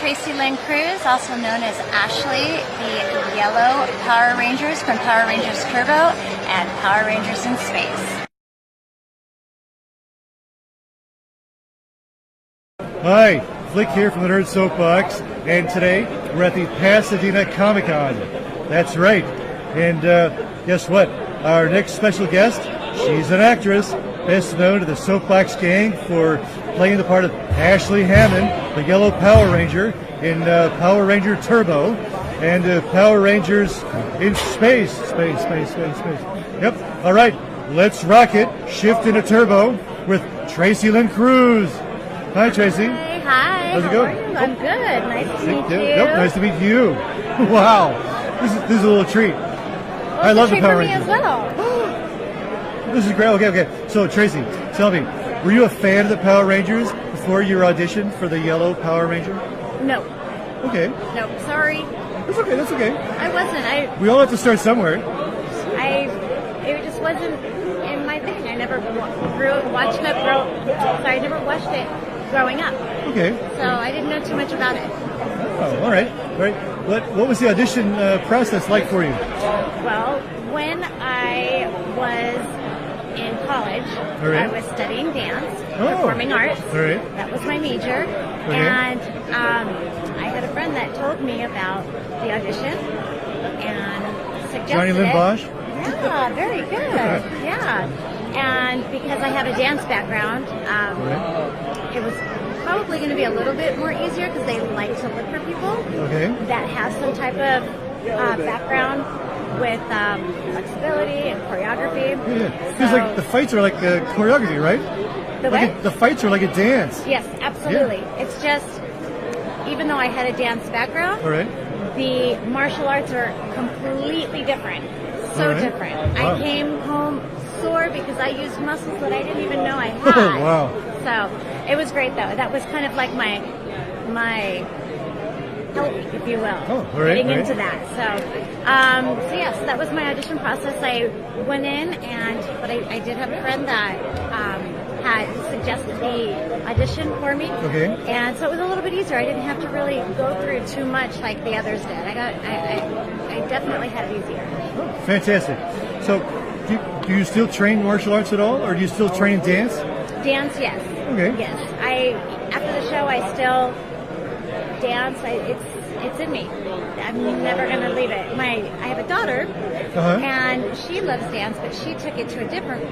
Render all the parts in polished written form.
Tracy Lynn Cruz, also known as Ashley, the Yellow Power Rangers from Power Rangers Turbo and Power Rangers in Space. Hi, Flick here from the Nerd Soapbox, and today we're at the Pasadena Comic-Con. That's right. And guess what? Our next special guest, she's an actress, best known to the Soapbox gang for playing the part of Ashley Hammond, the Yellow Power Ranger in Power Ranger Turbo and Power Rangers in Space. Space. Yep. All right, let's rock it. Shift into Turbo with Tracy Lynn Cruz. Hi, Tracy. Hey, hi. How's it How going? are you? I'm good. Nice to meet you. Yep, nice to meet you. Wow, this is a little treat. Well, I love the Power for me Rangers as well. This is great. Okay. So, Tracy, tell me, were you a fan of the Power Rangers before your audition for the Yellow Power Ranger? No. Okay. No. Sorry. That's okay. That's okay. I wasn't. We all have to start somewhere. It just wasn't in my thing. I never watched it growing up. Okay. So I didn't know too much about it. Oh, all right. All right. What was the audition process like for you? Well, when I was in college, right. I was studying dance, Oh. performing arts. All right. That was my major. And I had a friend that told me about the audition and suggested Johnny Lynn it. Bosch? Yeah, very good. Yeah. And because I have a dance background, it was probably going to be a little bit more easier because they like to look for people that have some type of background with flexibility and choreography. Yeah. Because like the fights are like choreography, right? The fights are like a dance. Yes, absolutely. Yeah. It's just, even though I had a dance background, the martial arts are completely different. So different. Wow. I came home sore because I used muscles that I didn't even know I had. Oh, wow. So it was great though. That was kind of like my help, if you will, getting into that. So yes, that was my audition process. I went in, but I did have a friend that had suggested the audition for me. Okay. And so it was a little bit easier. I didn't have to really go through too much like the others did. I definitely had it easier. Oh, fantastic. So do you still train martial arts at all, or do you still train dance? Dance, yes. Okay. Yes. After the show, I still dance. It's in me. I'm never going to leave it. I have a daughter, and she loves dance, but she took it to a different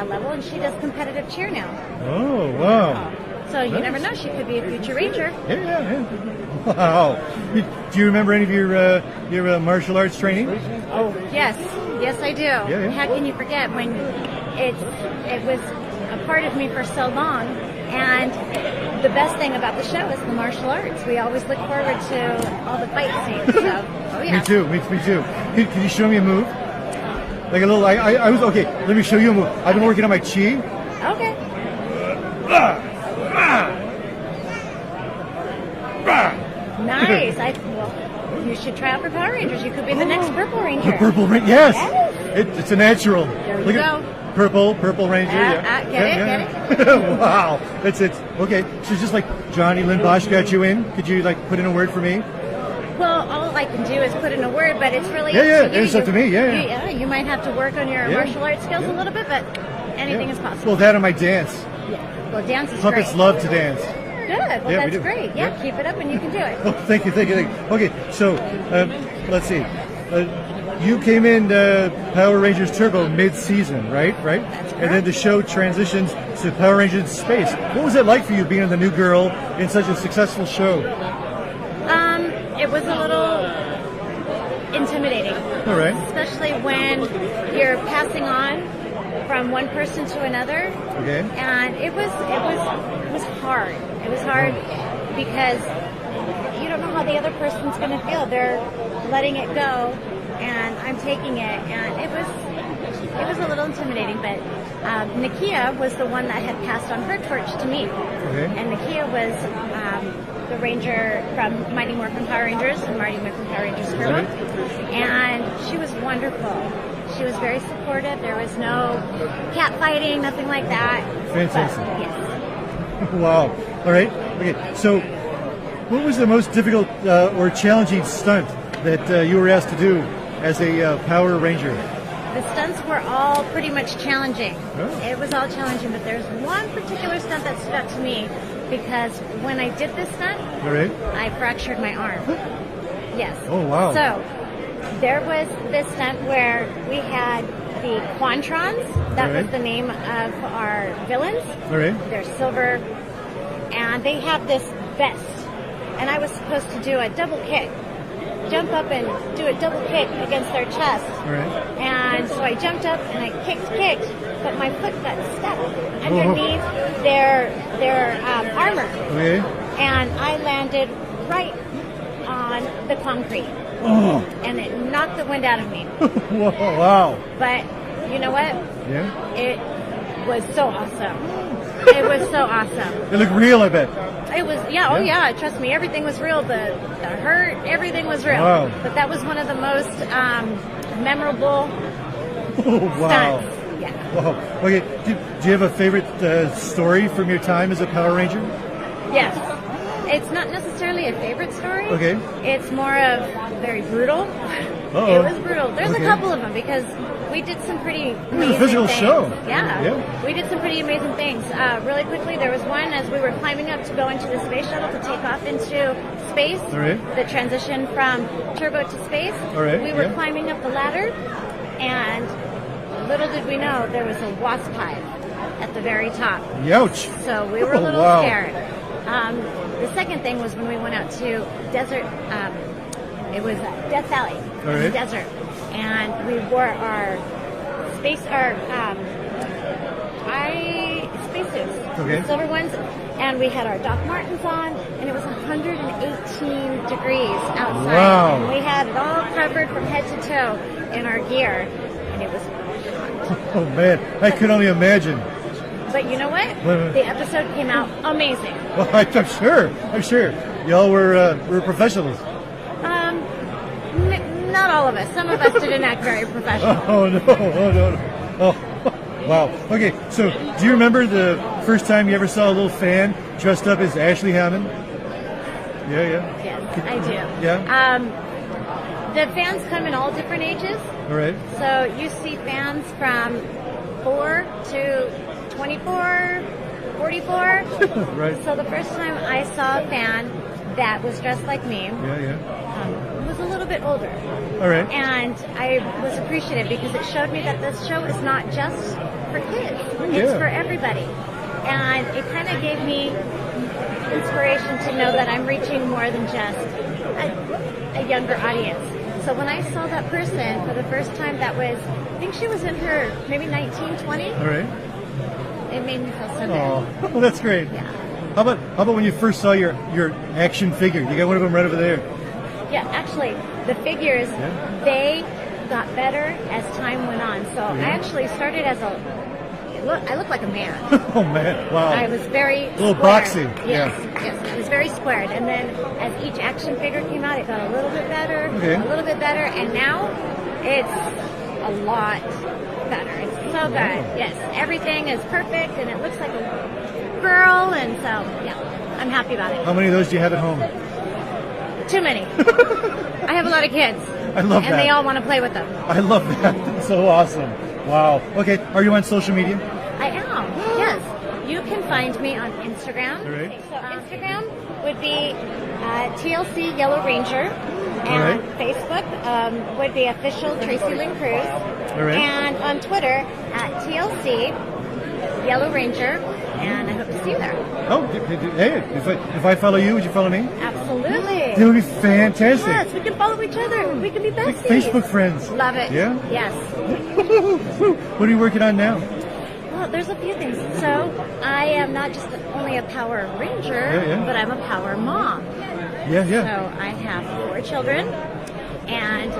level, and she does competitive cheer now. Oh, wow. So you never know. She could be a future ranger. Yeah. Wow. Do you remember any of your martial arts training? Oh, yes. Yes, I do. Yeah. How can you forget when it was a part of me for so long? And the best thing about the show is the martial arts. We always look forward to all the fight scenes. So, oh yeah. Me too. Can you show me a move? Like a little. I was okay. Let me show you a move. I've been working on my chi. Okay. Nice. You should try out for Power Rangers. You could be the next Purple Ranger. The Purple Ranger. Yes. It's a natural. There you go. Purple Ranger. Get it. Wow. That's it. Okay. So just like Johnny Lynn Bosch got you in, could you like put in a word for me? Well, all I can do is put in a word, but it's really it's up to me. You might have to work on your martial arts skills a little bit, but anything is possible. Well, that and my dance. Yeah. Well, dance is Puppets great. love to dance. Good. Well, Yeah, we that's do. great. Yeah, keep it up and you can do it. Oh, thank you. Okay, so let's see. You came in Power Rangers Turbo mid-season, right? That's correct. And then the show transitions to Power Rangers Space. What was it like for you being the new girl in such a successful show? It was a little intimidating. All right. Especially when you're passing on from one person to another. Okay. And it was hard. It was hard because you don't know how the other person's going to feel. They're letting it go, and I'm taking it, and it was a little intimidating. But Nakia was the one that had passed on her torch to me, and Nakia was the ranger from Mighty Morphin Power Rangers and Mighty Morphin Power Rangers Turbo, and she was wonderful. She was very supportive. There was no cat fighting, nothing like that. Fantastic. But, yes. Wow. All right. Okay. So What was the most difficult or challenging stunt that you were asked to do as a Power Ranger? The stunts were all pretty much challenging. Oh. It was all challenging, but there's one particular stunt that stood out to me because when I did this stunt, All right. I fractured my arm. Yes. Oh, wow. So there was this stunt where we had the Quantrons. That Right. was the name of our villains. All right. They're silver, and they have this vest. And I was supposed to do a double kick, jump up and do a double kick against their chest. All right. And so I jumped up and I kicked, but my foot got stuck underneath their armor, Okay. and I landed right on the concrete, Oh. and it knocked the wind out of me. Whoa, wow. But you know what? Yeah. It was so awesome. It was so awesome. It looked real, I bet. It was, yeah, oh Yeah. yeah, trust me, everything was real. The hurt, everything was real. Wow. But that was one of the most memorable Oh, wow. stunts. Yeah. Wow. Okay. Do you have a favorite story from your time as a Power Ranger? Yes. It's not necessarily a favorite story. Okay. It's more of very brutal. Uh-oh. It was brutal. There's Okay. a couple of them because we did some pretty was a amazing physical things. show. Yeah. Yeah. We did some pretty amazing things. Really quickly, there was one as we were climbing up to go into the space shuttle to take off into space. All right. The transition from turbo to space. All right, We were yeah. climbing up the ladder, and little did we know there was a wasp hive at the very top. Youch. So we were a little Wow. scared. The second thing was when we went out to desert. It was Death Valley All in the right. desert, and we wore our spacesuits, Okay. silver ones, and we had our Doc Martens on, and it was 118 degrees outside. Wow. And we had it all covered from head to toe in our gear, and it was. Oh man, I could only imagine. But you know what? What? The episode came out amazing. Well, I'm sure. I'm sure. Y'all were professionals. Not all of us. Some of us didn't act very professional. Oh no! Oh no! Oh, wow. Okay, so do you remember the first time you ever saw a little fan dressed up as Ashley Hammond? Yeah. Yes, I do. Yeah. The fans come in all different ages. All right. So you see fans from 4 to 24, 44. Right. So the first time I saw a fan that was dressed like me Yeah. was a little bit older. All right. And I was appreciative because it showed me that this show is not just for kids. It's Yeah. for everybody. And it kind of gave me inspiration to know that I'm reaching more than just a younger audience. So when I saw that person for the first time that was, I think she was in her maybe 19, 20, All right. it made me feel so good. Oh, well, that's great. Yeah. How about when you first saw your action figure? You got one of them right over there. Yeah, actually, the figures, Yeah. they got better as time went on. So I actually started as I look like a man. Oh man! Wow. I was very little squared. boxy, Yes, yes, it was very squared. And then as each action figure came out, it got a little bit better, Okay. a little bit better, and now it's a lot better. It's so good. Yes, everything is perfect, and it looks like a girl, and so yeah, I'm happy about it. How many of those do you have at home? Too many. I have a lot of kids. I love and that. they all want to play with them. I love that. That's so awesome. Wow. Okay. Are you on social media? I am. Yes. You can find me on Instagram. All right. So Instagram would be TLC Yellow Ranger, and right. Facebook would be official Tracy Lynn Cruz, All right. and on Twitter at TLC Yellow Ranger, and I hope to see you there. Oh, hey! If I follow you, would you follow me? Absolutely. That would be fantastic. Yes, we can follow each other. We can be Like besties. Facebook friends. Love it. Yeah? Yes. What are you working on now? Well, there's a few things. So I am not just only a Power Ranger, Yeah. but I'm a Power Mom. Yeah. So I have 4 children, and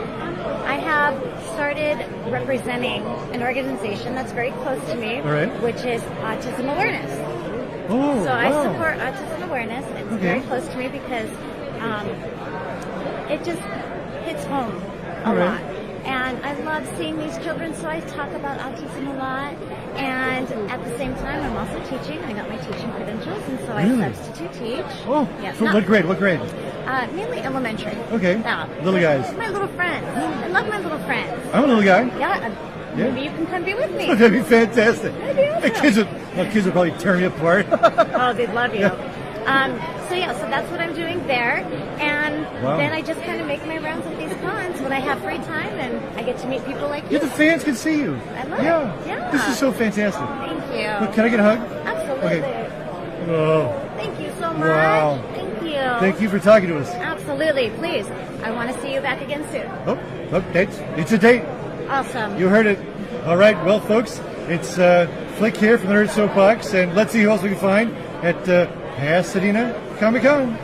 I have started representing an organization that's very close to me, All right. which is Autism Awareness. Oh, So I wow. support autism awareness. It's Okay. very close to me because it just hits home a All right. lot. And I love seeing these children, so I talk about autism a lot. And at the same time, I'm also teaching. I got my teaching credentials, and so Really? I substitute teach. Oh, yes. for what grade? What grade? Mainly elementary. Okay. Yeah. Little guys. My little friends. I love my little friends. I'm a little guy. Yeah. Maybe you can come be with me. That'd be fantastic. That'd be The awesome. kids would probably tear me apart. Oh, they'd love you. So that's what I'm doing there. And Wow. then I just kind of make my rounds at these cons when I have free time, and I get to meet people like Yeah, you. the fans can see you. I love Yeah. it. Yeah. This is so fantastic. Thank you. Look, can I get a hug? Absolutely. Okay. Oh, Thank you so much. Wow. Thank you. thank you for talking to us. Absolutely. Please. I want to see you back again soon. Oh, it's a date. Awesome. You heard it. All right, well, folks, it's Flick here from the Nerd Soapbox, and let's see who else we can find at Pasadena Comic-Con.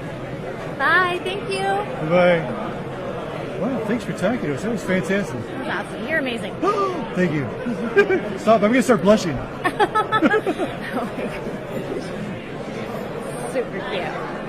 Bye. Thank you. Bye. Wow, thanks for talking to us. That was fantastic. That was awesome. You're amazing. Thank you. Stop, I'm going to start blushing. Oh my gosh. Super cute.